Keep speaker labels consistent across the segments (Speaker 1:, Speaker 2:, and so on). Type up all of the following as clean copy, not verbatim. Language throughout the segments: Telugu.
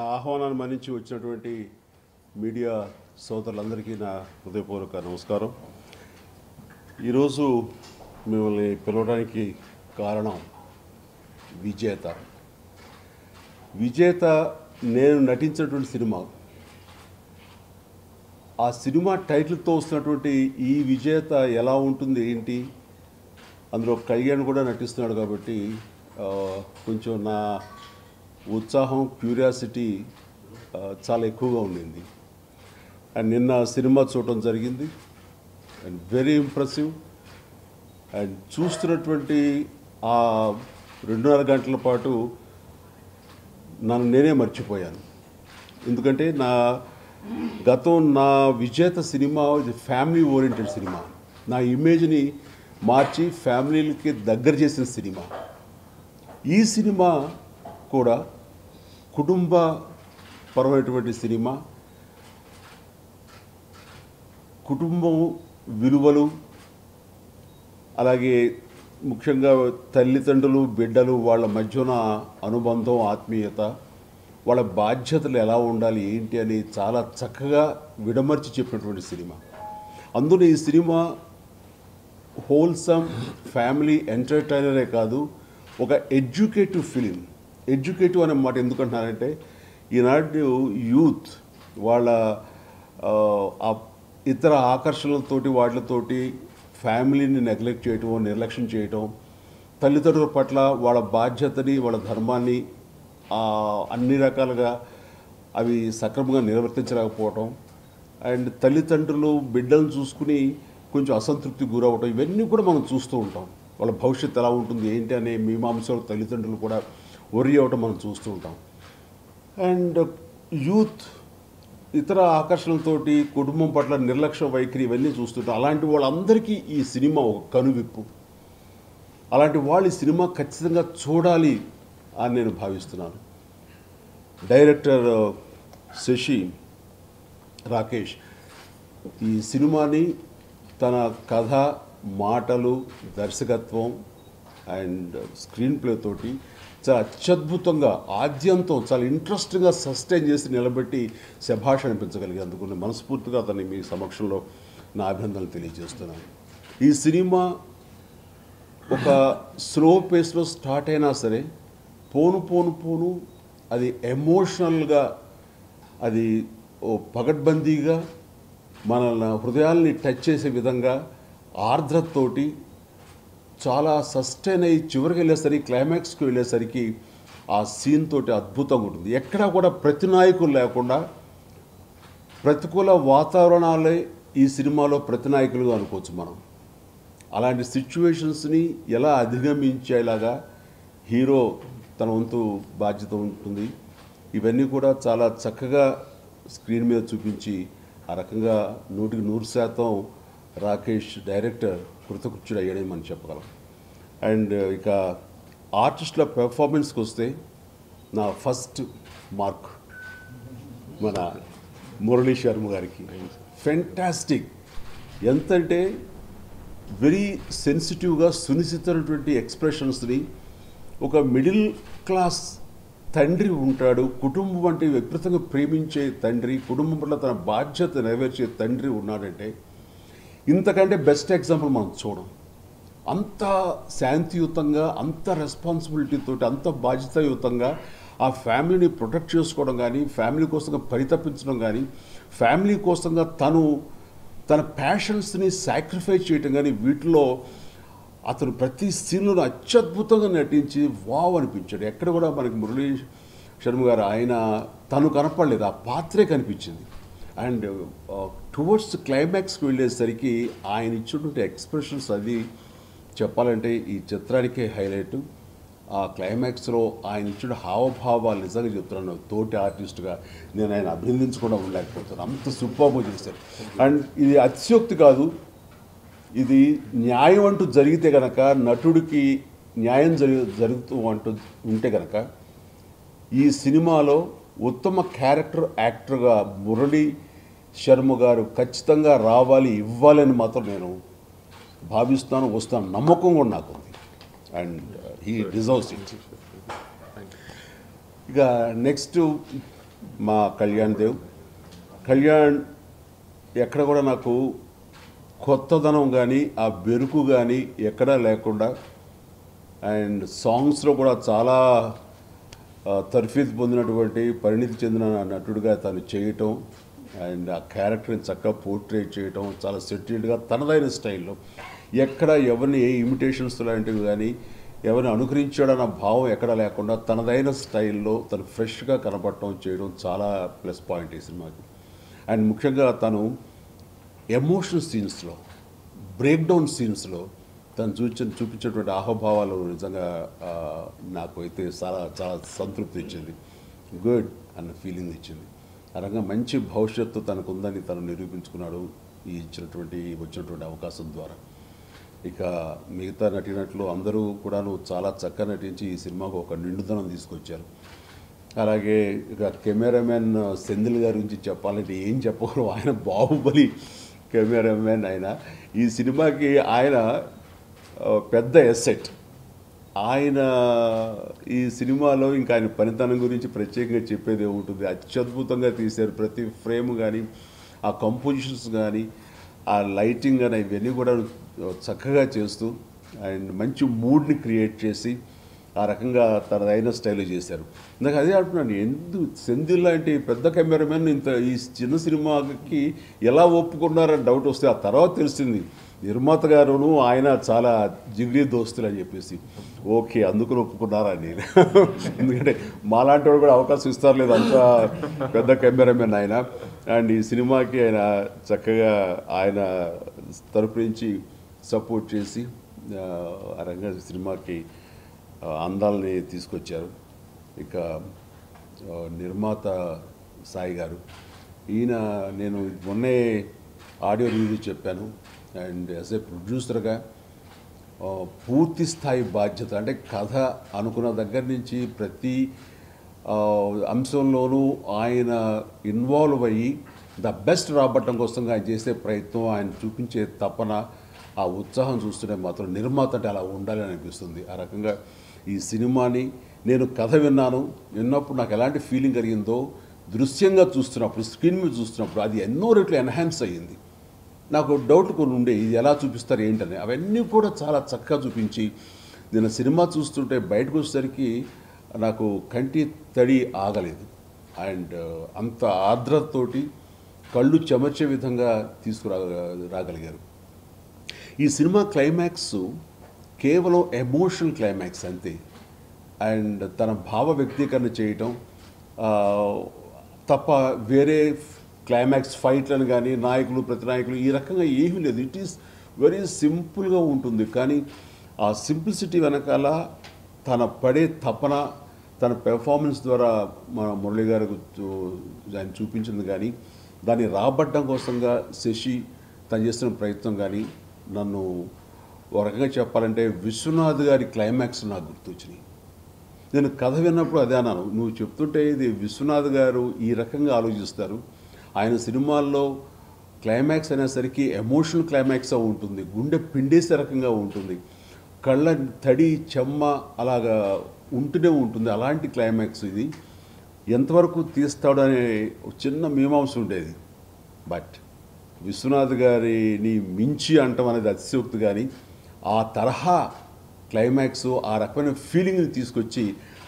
Speaker 1: నా ఆహ్వానాన్ని మన్నించి వచ్చినటువంటి మీడియా సోదరులందరికీ నా హృదయపూర్వక నమస్కారం. ఈరోజు మిమ్మల్ని పిలవడానికి కారణం విజేత. విజేత నేను నటించినటువంటి సినిమా. ఆ సినిమా టైటిల్తో వస్తున్నటువంటి ఈ విజేత ఎలా ఉంటుంది ఏంటి, అందులో కళ్యాణ్ కూడా నటిస్తున్నాడు కాబట్టి కొంచెం నా ఉత్సాహం, క్యూరియాసిటీ చాలా ఎక్కువగా ఉండింది. అండ్ నిన్న సినిమా చూడటం జరిగింది అండ్ వెరీ ఇంప్రెసివ్. అండ్ చూస్తున్నటువంటి ఆ 2.5 గంటల పాటు నన్ను నేనే మర్చిపోయాను. ఎందుకంటే నా విజేత సినిమా ఫ్యామిలీ ఓరియంటెడ్ సినిమా. నా ఇమేజ్ని మార్చి ఫ్యామిలీలకి దగ్గర చేసిన సినిమా. ఈ సినిమా కూడా కుటుంబపరమైనటువంటి సినిమా. కుటుంబం విలువలు, అలాగే ముఖ్యంగా తల్లిదండ్రులు బిడ్డలు వాళ్ళ మధ్యన అనుబంధం, ఆత్మీయత, వాళ్ళ బాధ్యతలు ఎలా ఉండాలి ఏంటి అని చాలా చక్కగా విడమర్చి చెప్పినటువంటి సినిమా. అందులో ఈ సినిమా హోల్సమ్ ఫ్యామిలీ ఎంటర్టైనరే కాదు, ఒక ఎడ్యుకేటివ్ ఫిలిం. ఎడ్యుకేటివ్ అనే మాట ఎందుకంటున్నారంటే ఈనాడు యూత్ వాళ్ళ ఇతర ఆకర్షణలతోటి వాటితోటి ఫ్యామిలీని నెగ్లెక్ట్ చేయటం, నిర్లక్ష్యం చేయటం, తల్లిదండ్రుల పట్ల వాళ్ళ బాధ్యతని, వాళ్ళ ధర్మాన్ని అన్ని రకాలుగా అవి సక్రమంగా నిర్వర్తించలేకపోవటం, అండ్ తల్లిదండ్రులు బిడ్డలను చూసుకుని కొంచెం అసంతృప్తి గురవటం, ఇవన్నీ కూడా మనం చూస్తూ ఉంటాం. వాళ్ళ భవిష్యత్తు ఎలా ఉంటుంది ఏంటి అనే మీమాంసలు తల్లిదండ్రులు కూడా worry అవ్వటం మనం చూస్తూ ఉంటాం. అండ్ యూత్ ఇతర ఆకర్షణలతోటి కుటుంబం పట్ల నిర్లక్ష్య వైఖరి ఇవన్నీ చూస్తుంటాం. అలాంటి వాళ్ళందరికీ ఈ సినిమా ఒక కనువిప్పు. అలాంటి వాళ్ళు ఈ సినిమా ఖచ్చితంగా చూడాలి అని నేను భావిస్తున్నాను. డైరెక్టర్ శశి రాకేష్ ఈ సినిమాని తన కథ, మాటలు, దర్శకత్వం అండ్ స్క్రీన్ ప్లే తోటి చాలా అత్యద్భుతంగా ఆద్యంతం చాలా ఇంట్రెస్టింగ్గా సస్టైన్ చేసి నిలబెట్టి శభాష్ అనిపించగలిగేందుకు నేను మనస్ఫూర్తిగా అతన్ని మీ సమక్షంలో నా అభినందనలు తెలియజేస్తున్నాను. ఈ సినిమా ఒక స్లో పేస్లో స్టార్ట్ అయినా సరే పోను అది ఎమోషనల్గా, అది ఓ పగడ్బందీగా మన హృదయాల్ని టచ్ చేసే విధంగా ఆర్ద్రతతోటి చాలా సస్టైన్ అయ్యి చివరికి వెళ్ళేసరికి, క్లైమాక్స్కి వెళ్ళేసరికి ఆ సీన్ తోటి అద్భుతంగా ఉంటుంది. ఎక్కడా కూడా ప్రతినాయకులు లేకుండా ప్రతికూల వాతావరణాలే ఈ సినిమాలో ప్రతినాయకులుగా అనుకోవచ్చు మనం. అలాంటి సిచ్యువేషన్స్ని ఎలా అధిగమించేలాగా హీరో తన వంతు బాధ్యత ఉంటుంది. ఇవన్నీ కూడా చాలా చక్కగా స్క్రీన్ మీద చూపించి ఆ రకంగా 100% రాకేష్ డైరెక్టర్ కృతకృత్యుడు అయ్యాడని మనం చెప్పగలం. అండ్ ఇక ఆర్టిస్టుల పెర్ఫార్మెన్స్కి వస్తే నా ఫస్ట్ మార్క్ మన మురళీ శర్మ గారికి. ఫెంటాస్టిక్. ఎంతంటే వెరీ సెన్సిటివ్గా సునిశ్చితమైనటువంటి ఎక్స్ప్రెషన్స్ని, ఒక మిడిల్ క్లాస్ తండ్రి ఉంటాడు, కుటుంబం అంటే విపరీతంగా ప్రేమించే తండ్రి, కుటుంబం పట్ల తన బాధ్యత నెరవేర్చే తండ్రి ఉన్నాడంటే ఇంతకంటే బెస్ట్ ఎగ్జాంపుల్ మనం చూడం. అంత శాంతియుతంగా, అంత రెస్పాన్సిబిలిటీతో, అంత బాధ్యతాయుతంగా ఆ ఫ్యామిలీని ప్రొటెక్ట్ చేసుకోవడం కానీ, ఫ్యామిలీ కోసంగా పరితపించడం కానీ, ఫ్యామిలీ కోసంగా తన ప్యాషన్స్ని సాక్రిఫైస్ చేయటం కానీ, వీటిలో అతను ప్రతి సీన్లో అత్యద్భుతంగా నటించి వావ్ అనిపించాడు. ఎక్కడ కూడా మనకి మురళీ శర్మ గారు తను కనపడలేదు, ఆ పాత్రే కనిపించింది. అండ్ టువర్డ్స్ క్లైమాక్స్కి వెళ్ళేసరికి ఆయన ఇచ్చినటువంటి ఎక్స్ప్రెషన్స్, అది చెప్పాలంటే ఈ చిత్రానికే హైలైట్. ఆ క్లైమాక్స్లో ఆయన ఇచ్చిన హావభావాలు నిజంగా చెప్తున్నాను, తోటి ఆర్టిస్ట్గా నేను ఆయన అభినందించకుండా ఉండలేకపోతున్నాను. అంత సూపర్గా చేశారు. అండ్ ఇది అతిశయోక్తి కాదు, ఇది న్యాయం అంటూ జరిగితే కనుక, నటుడికి న్యాయం జరుగుతూ అంటూ ఉంటే కనుక ఈ సినిమాలో ఉత్తమ క్యారెక్టర్ యాక్టర్గా మురళీ శర్మ గారు ఖచ్చితంగా రావాలి, ఇవ్వాలని మాత్రం నేను భావిస్తాను, వస్తాను, నమ్మకం కూడా నాకు ఉంది. And he deserves it. ఇక నెక్స్ట్ మా కళ్యాణ్ దేవ్. కళ్యాణ్ ఎక్కడ కూడా నాకు కొత్తదనం కానీ ఆ బెరుకు కానీ ఎక్కడా లేకుండా, అండ్ సాంగ్స్లో కూడా చాలా తర్ఫీదు పొందినటువంటి పరిణితి చెందిన నటుడిగా తను చేయటం, అండ్ ఆ క్యారెక్టర్ని చక్కగా పోర్ట్రేట్ చేయటం, చాలా సెటిల్డ్గా తనదైన స్టైల్లో, ఎక్కడ ఎవరిని ఏ ఇమిటేషన్స్ లాంటివి కానీ ఎవరిని అనుకరించాడన్న భావం ఎక్కడ లేకుండా తనదైన స్టైల్లో తను ఫ్రెష్గా కనపడటం చేయడం చాలా ప్లస్ పాయింట్ ఈ సినిమాకి. అండ్ ముఖ్యంగా తను ఎమోషనల్ సీన్స్లో, బ్రేక్డౌన్ సీన్స్లో తను చూపించేటువంటి ఆహభావాలు నిజంగా నాకు అయితే చాలా చాలా సంతృప్తి ఇచ్చింది, గుడ్ అన్న ఫీలింగ్ ఇచ్చింది. ఆ రకంగా మంచి భవిష్యత్తు తనకుందని తను నిరూపించుకున్నాడు వచ్చినటువంటి అవకాశం ద్వారా. ఇక మిగతా నటినట్లు అందరూ కూడాను చాలా చక్కగా నటించి ఈ సినిమాకు ఒక నిండుదనం తీసుకొచ్చారు. అలాగే ఇక కెమెరామెన్ సెంధిల్ గారి గురించి చెప్పాలంటే ఏం చెప్పగలరు, ఆయన బాహుబలి కెమెరామెన్. ఆయన ఈ సినిమాకి ఆయన పెద్ద ఎసెట్. ఆయన ఈ సినిమాలో ఇంకా ఆయన పనితనం గురించి ప్రత్యేకంగా చెప్పేది ఏముంటుంది, అత్యద్భుతంగా తీశారు. ప్రతి ఫ్రేమ్ కానీ, ఆ కంపోజిషన్స్ కానీ, ఆ లైటింగ్ కానీ ఇవన్నీ కూడా చక్కగా చేస్తూ అండ్ మంచి మూడ్ని క్రియేట్ చేసి ఆ రకంగా తనదైన స్టైల్లో చేశారు. నాకు అదే అంటున్నాను, ఎందుకు సెంధిల్ లాంటి పెద్ద కెమెరామెన్ ఇంత ఈ చిన్న సినిమాకి ఎలా ఒప్పుకున్నారని డౌట్ వస్తే ఆ తర్వాత తెలిసింది నిర్మాత గారును ఆయన చాలా జిగిరి దోస్తులు అని చెప్పేసి. ఓకే, అందుకుని ఒప్పుకున్నారా నేను. ఎందుకంటే మాలాంటి వాడు కూడా అవకాశం ఇస్తారు లేదు, అంత పెద్ద కెమెరామెన్ ఆయన. అండ్ ఈ సినిమాకి ఆయన చక్కగా ఆయన తరపు నుంచి సపోర్ట్ చేసి ఆ రంగా సినిమాకి అందాలని తీసుకొచ్చారు. ఇక నిర్మాత సాయి గారు, ఈయన నేను మొన్నే ఆడియో రివ్యూ చెప్పాను. అండ్ యాజ్ ఏ ప్రొడ్యూసర్గా పూర్తి స్థాయి బాధ్యత, అంటే కథ అనుకున్న దగ్గర నుంచి ప్రతి అంశంలోనూ ఆయన ఇన్వాల్వ్ అయ్యి ద బెస్ట్ రాబట్టడం కోసం ఆయన చేసే ప్రయత్నం, ఆయన చూపించే తపన, ఆ ఉత్సాహం చూస్తుంటే మాత్రం నిర్మాత అంటే అలా ఉండాలని అనిపిస్తుంది. ఆ రకంగా ఈ సినిమాని నేను కథ విన్నప్పుడు నాకు ఎలాంటి ఫీలింగ్ కలిగిందో దృశ్యంగా చూస్తున్నప్పుడు, స్క్రీన్ మీద చూస్తున్నప్పుడు అది ఎన్నో రెట్లు ఎన్హాన్స్ అయ్యింది. నాకు డౌట్ కొన్ని ఉండే, ఇది ఎలా చూపిస్తారు ఏంటని. అవన్నీ కూడా చాలా చక్కగా చూపించి నేను సినిమా చూస్తుంటే బయటకు వచ్చేసరికి నాకు కంటి తడి ఆగలేదు. అండ్ అంత ఆర్ద్రతతోటి కళ్ళు చెమర్చే విధంగా రాగలిగారు. ఈ సినిమా క్లైమాక్స్ కేవలం ఎమోషనల్ క్లైమాక్స్ అంతే. అండ్ తన భావ వ్యక్తీకరణ చేయటం తప్ప వేరే క్లైమాక్స్ ఫైట్లను కానీ నాయకులు ప్రతినాయకులు ఈ రకంగా ఏమీ లేదు. ఇట్ ఈస్ వెరీ సింపుల్గా ఉంటుంది. కానీ ఆ సింప్లిసిటీ వెనకాల తన పడే తపన, తన పెర్ఫార్మెన్స్ ద్వారా మన మురళి గారు ఆయన చూపించింది కానీ, దాన్ని రాబట్టడం కోసంగా శశి తను చేస్తున్న ప్రయత్నం కానీ, నన్ను ఒక రకంగా చెప్పాలంటే విశ్వనాథ్ గారి క్లైమాక్స్ నాకు గుర్తొచ్చినాయి. నేను కథ విన్నప్పుడు అదే అన్నాను, నువ్వు చెప్తుంటే ఇది విశ్వనాథ్ గారు ఈ రకంగా ఆలోచిస్తారు. ఆయన సినిమాల్లో క్లైమాక్స్ అనేసరికి ఎమోషనల్ క్లైమాక్స్ ఉంటుంది, గుండె పిండేసే రకంగా ఉంటుంది, కళ్ళ తడి చెమ్మ అలాగా ఉంటూనే ఉంటుంది. అలాంటి క్లైమాక్స్ ఇది. ఎంతవరకు తీస్తాడనే చిన్న మీమాంస ఉండేది. బట్ విశ్వనాథ్ గారిని మించి అంటాం అనేది అతిశయోక్తి. కానీ ఆ తరహా క్లైమాక్స్, ఆ రకమైన ఫీలింగ్ని తీసుకొచ్చి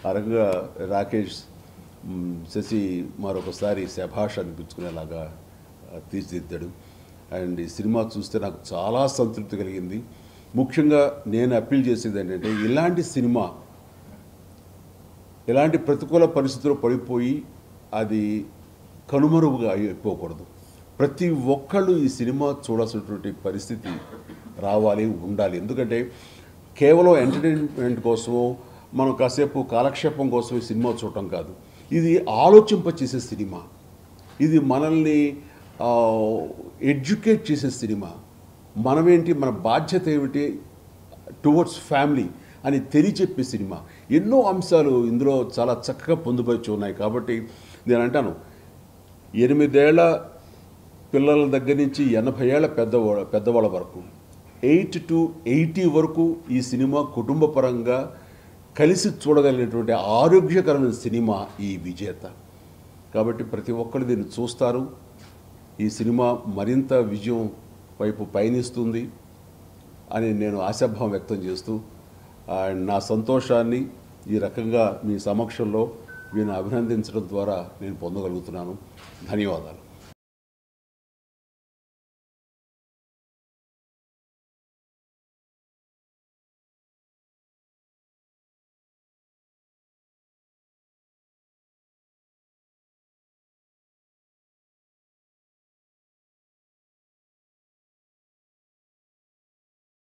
Speaker 1: ఆ రకంగా రాకేష్ శశి మరొకసారి శభాష్ అనిపించుకునేలాగా తీర్చిదిద్దాడు. అండ్ ఈ సినిమా చూస్తే నాకు చాలా సంతృప్తి కలిగింది. ముఖ్యంగా నేను అప్పీల్ చేసేది ఏంటంటే, ఇలాంటి సినిమా ఎలాంటి ప్రతికూల పరిస్థితుల్లో పడిపోయి అది కనుమరువుగా అయిపోకూడదు. ప్రతి ఒక్కళ్ళు ఈ సినిమా చూడాల్సినటువంటి పరిస్థితి రావాలి, ఉండాలి. ఎందుకంటే కేవలం ఎంటర్టైన్మెంట్ కోసమో మనం కాసేపు కాలక్షేపం కోసం ఈ సినిమా చూడటం కాదు, ఇది ఆలోచింపచేసే సినిమా, ఇది మనల్ని ఎడ్యుకేట్ చేసే సినిమా. మనమేంటి, మన బాధ్యత ఏమిటి టువర్డ్స్ ఫ్యామిలీ అని తెలియచెప్పే సినిమా. ఎన్నో అంశాలు ఇందులో చాలా చక్కగా పొందుపరిచి ఉన్నాయి. కాబట్టి నేను అంటాను, 8 ఏళ్ల పిల్లల దగ్గర నుంచి 80 ఏళ్ల పెద్దవాళ్ళ వరకు 8 to 80 వరకు ఈ సినిమా కుటుంబపరంగా కలిసి చూడగలిగినటువంటి ఆరోగ్యకరమైన సినిమా ఈ విజేత. కాబట్టి ప్రతి ఒక్కరు దీన్ని చూస్తారు. ఈ సినిమా మరింత విజయం వైపు పయనిస్తుంది అని నేను ఆశాభావం వ్యక్తం చేస్తూ నా సంతోషాన్ని ఈ రకంగా మీ సమక్షంలో వీరిని అభినందించడం ద్వారా నేను పొందగలుగుతున్నాను. ధన్యవాదాలు.